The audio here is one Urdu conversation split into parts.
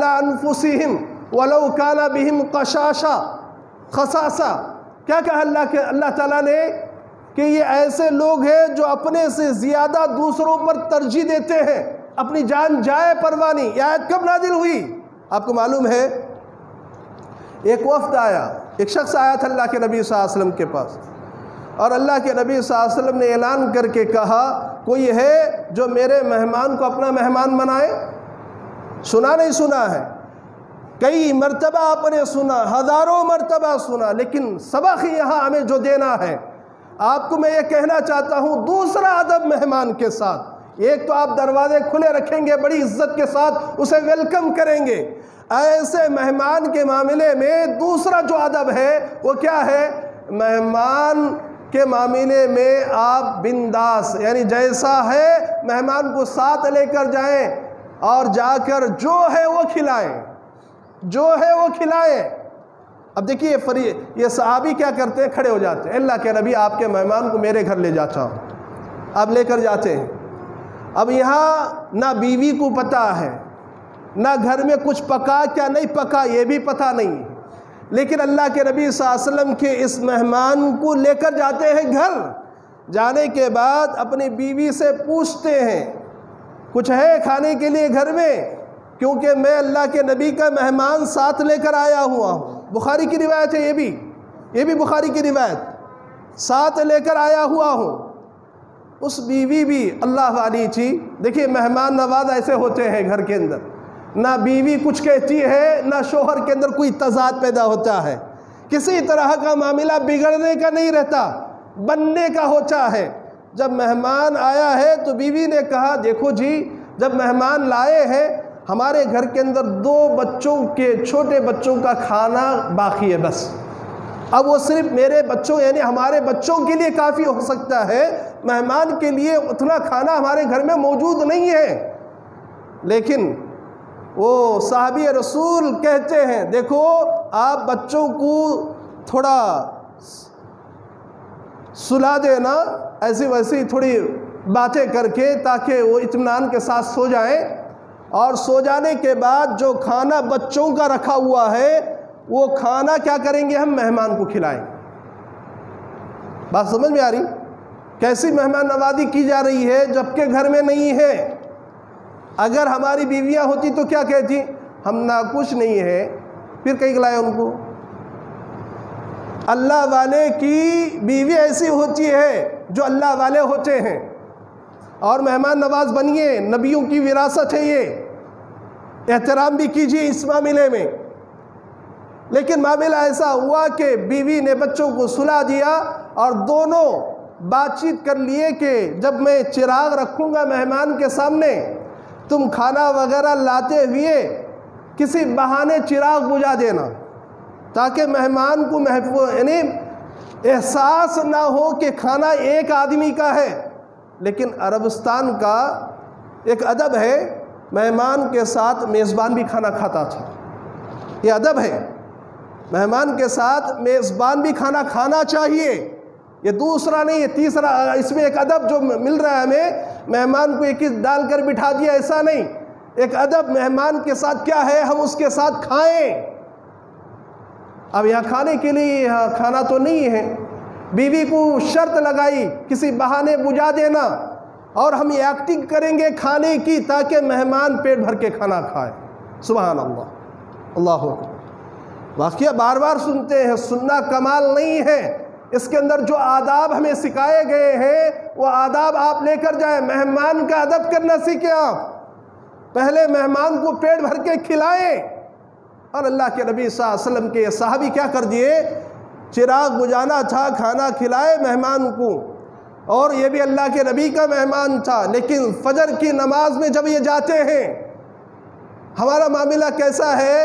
علی انفسہم ولو کان بہم خصاصہ. کیا کہا اللہ تعالیٰ نے کہ یہ ایسے لوگ ہیں جو اپنے سے زیادہ دوسروں پر ترجیح دیتے ہیں، اپنی جان جائے پرواہ نہیں. یہ آیت کب نازل ہوئی؟ آپ کو معلوم ہے ایک وفد آیا، ایک شخص آیا تھا اللہ کے نبی صلی اللہ علیہ وسلم کے پاس، اور اللہ کے نبی صلی اللہ علیہ وسلم نے اعلان کر کے کہا کوئی ہے جو میرے مہمان کو اپنا مہمان بنائے؟ سنا نہیں سنا ہے؟ کئی مرتبہ آپ نے سنا، ہزاروں مرتبہ سنا، لیکن سبق یہاں ہمیں جو دینا ہے، آپ کو میں یہ کہنا چاہتا ہوں دوسرا ادب مہمان کے ساتھ. ایک تو آپ دروازے کھلے رکھیں گے، بڑی عزت کے ساتھ اسے ویلکم کریں گے. ایسے مہمان کے معاملے میں دوسرا جو ادب ہے وہ کیا ہے؟ مہمان کے معاملے میں آپ بنداس، یعنی جیسا ہے مہمان کو ساتھ لے کر جائیں اور جا کر جو ہے وہ کھلائیں، جو ہے وہ کھلائیں. اب دیکھیے یہ صحابی کیا کرتے ہیں؟ کھڑے ہو جاتے ہیں، اللہ کے نبی آپ کے مہمان کو میرے گھر لے جاتا ہوں. آپ لے کر جاتے ہیں. اب یہاں نہ بیوی کو پتہ ہے، نہ گھر میں کچھ پکا کیا نہیں پکا یہ بھی پتہ نہیں، لیکن اللہ کے نبی صلی اللہ علیہ وسلم کے اس مہمان کو لے کر جاتے ہیں گھر. جانے کے بعد اپنی بیوی سے پوچھتے ہیں کچھ ہے کھانے کے لیے گھر میں، کیونکہ میں اللہ کے نبی کا مہمان ساتھ لے کر آیا ہوا ہوں. بخاری کی روایت ہے، یہ بھی بخاری کی روایت، ساتھ لے کر آیا ہوا ہوں. اس بیوی بھی اللہ والی تھی. دیکھیے مہمان نواز ایسے ہوتے ہیں گھر کے اندر، نہ بیوی کچھ کہتی ہے نہ شوہر کے اندر کوئی تضاد پیدا ہوتا ہے، کسی طرح کا معاملہ بگڑنے کا نہیں رہتا، بننے کا ہوتا ہے. جب مہمان آیا ہے تو بیوی نے کہا دیکھو جی جب مہمان لائے ہیں ہمارے گھر کے اندر 2 بچوں کے چھوٹے بچوں کا کھانا باقی ہے بس، اب وہ صرف میرے بچوں یعنی ہمارے بچوں کے لیے کافی ہو سکتا ہے، مہمان کے لیے اتنا کھانا ہمارے گھر میں موجود نہیں ہے. لیکن وہ صحابی رسول کہتے ہیں دیکھو آپ بچوں کو تھوڑا سلا دینا، ایسی ویسی تھوڑی باتیں کر کے تاکہ وہ اطمینان کے ساتھ سو جائیں، اور سو جانے کے بعد جو کھانا بچوں کا رکھا ہوا ہے وہ کھانا کیا کریں گے؟ ہم مہمان کو کھلائیں. بات سمجھ میں آ رہی؟ کیسی مہمان نوازی کی جا رہی ہے جبکہ گھر میں نہیں ہے. اگر ہماری بیویاں ہوتی تو کیا کہتی؟ ہم نہ کچھ نہیں ہے، پھر کہیں لائے ان کو. اللہ والے کی بیوی ایسی ہوتی ہے جو اللہ والے ہوتے ہیں، اور مہمان نواز بنیے، نبیوں کی وراثت ہے، یہ احترام بھی کیجیے اس معاملے میں. لیکن معاملہ ایسا ہوا کہ بیوی نے بچوں کو سلا دیا اور دونوں بات چیت کر لیے کہ جب میں چراغ رکھوں گا مہمان کے سامنے تم کھانا وغیرہ لاتے ہوئے کسی بہانے چراغ بجھا دینا تاکہ مہمان کو یعنی احساس نہ ہو کہ کھانا ایک آدمی کا ہے. لیکن عربستان کا ایک ادب ہے، مہمان کے ساتھ میزبان بھی کھانا کھاتا تھا. یہ ادب ہے، مہمان کے ساتھ میزبان بھی کھانا کھانا چاہیے. یہ دوسرا نہیں، یہ تیسرا. اس میں ایک ادب جو مل رہا ہے ہمیں، مہمان کو ایک ہی ڈال کر بٹھا دیا ایسا نہیں. ایک ادب مہمان کے ساتھ کیا ہے؟ ہم اس کے ساتھ کھائیں. اب یہاں کھانے کے لیے یہاں کھانا تو نہیں ہے، بیوی کو شرط لگائی کسی بہانے بجھا دینا، اور ہم یہ ایکٹنگ کریں گے کھانے کی تاکہ مہمان پیٹ بھر کے کھانا کھائے. سبحان اللہ، اللہ اکبر. واقعہ بار بار سنتے ہیں، سننا کمال نہیں ہے. اس کے اندر جو آداب ہمیں سکھائے گئے ہیں وہ آداب آپ لے کر جائیں. مہمان کا ادب کرنا سیکھیں. آپ پہلے مہمان کو پیٹ بھر کے کھلائیں. اور اللہ کے نبی صلی اللہ علیہ وسلم کے صحابی کیا کر دیے؟ چراغ بجھانا تھا، کھانا کھلائے مہمان کو، اور یہ بھی اللہ کے نبی کا مہمان تھا. لیکن فجر کی نماز میں جب یہ جاتے ہیں، ہمارا معاملہ کیسا ہے؟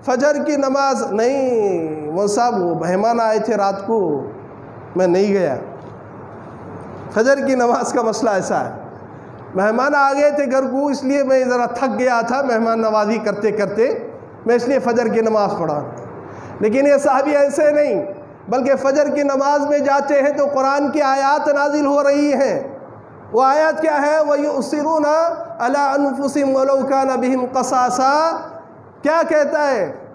فجر کی نماز نہیں، وہ صاحب وہ مہمان آئے تھے رات کو میں نہیں گیا. فجر کی نماز کا مسئلہ ایسا ہے، مہمان آ گئے تھے گھر کو، اس لیے میں ذرا تھک گیا تھا مہمان نوازی کرتے کرتے، میں اس لیے فجر کی نماز پڑھا. لیکن یہ صحابی ایسے نہیں، بلکہ فجر کی نماز میں جاتے ہیں تو قرآن کی آیات نازل ہو رہی ہیں. وہ آیات کیا ہے؟ وَيُؤْثِرُونَ عَلَىٰ أَنفُسِهِمْ وَلَوْ كَانَ بِهِمْ قَصَاصَةٌ. کیا کہتا ہے؟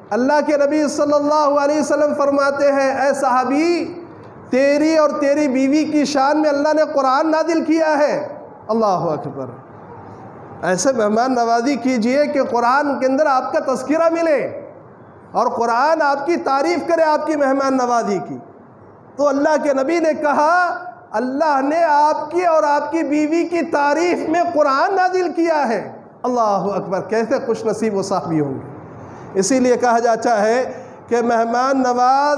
اللہ کے نبی صلی اللہ علیہ وسلم فرماتے ہیں اے صحابی، تیری اور تیری بیوی کی شان میں اللہ نے قرآن نازل کیا ہے۔ اللہ اکبر۔ ایسے مہمان نوازی کیجئے کہ قرآن کے اندر آپ کا تذکرہ ملے اور قرآن آپ کی تعریف کرے آپ کی مہمان نوازی کی۔ تو اللہ کے نبی نے کہا اللہ نے آپ کی اور آپ کی بیوی کی تعریف میں قرآن نازل کیا ہے۔ اللہ اکبر، کیسے خوش نصیب و صاحبی ہوں گے۔ اسی لیے کہا جاتا ہے کہ مہمان نواز